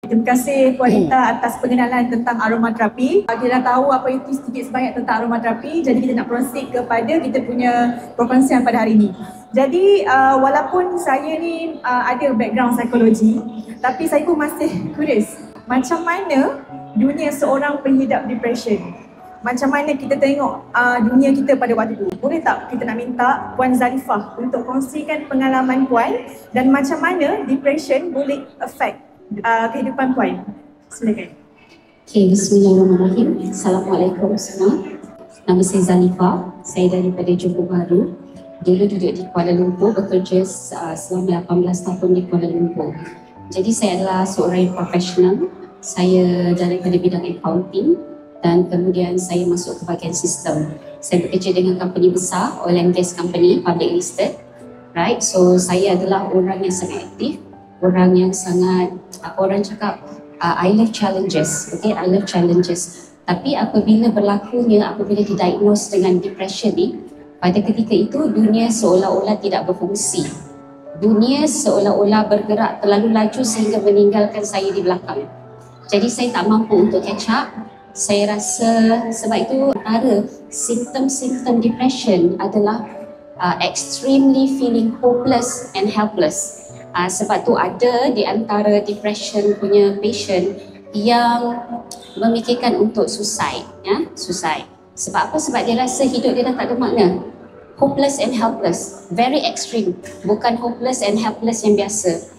Terima kasih Puan Rita atas pengenalan tentang aromaterapi. Kita dah tahu apa itu sedikit sebanyak tentang aromaterapi, jadi kita nak proceed kepada kita punya perkongsian pada hari ini. Jadi walaupun saya ni ada background psikologi, tapi saya pun masih curious macam mana dunia seorang pengidap depression. Macam mana kita tengok dunia kita pada waktu itu. Boleh tak kita nak minta Puan Zarifah untuk kongsikan pengalaman Puan dan macam mana depression boleh affect kehidupan Puan. Silakan. Okay, bismillahirrahmanirrahim. Assalamualaikum semua. Nama saya Zarifah. Saya daripada Johor Bahru. Dulu duduk di Kuala Lumpur, bekerja selama 18 tahun di Kuala Lumpur. Jadi saya adalah seorang yang profesional. Saya daripada bidang accounting dan kemudian saya masuk ke bahagian sistem. Saya bekerja dengan company besar, oil and gas company, public listed. Right, so saya adalah orang yang sangat aktif, orang yang sangat, orang cakap I love challenges, okay, I love challenges. Tapi apabila didiagnose dengan depression ni, pada ketika itu dunia seolah-olah tidak berfungsi. Dunia seolah-olah bergerak terlalu laju sehingga meninggalkan saya di belakang. Jadi saya tak mampu untuk catch up. Saya rasa sebab itu antara simptom-simptom depression adalah extremely feeling hopeless and helpless. Sebab tu ada di antara depression punya patient yang memikirkan untuk suicide, ya, suicide. Sebab apa? Sebab dia rasa hidup dia dah tak ada makna. Hopeless and helpless, very extreme. Bukan hopeless and helpless yang biasa.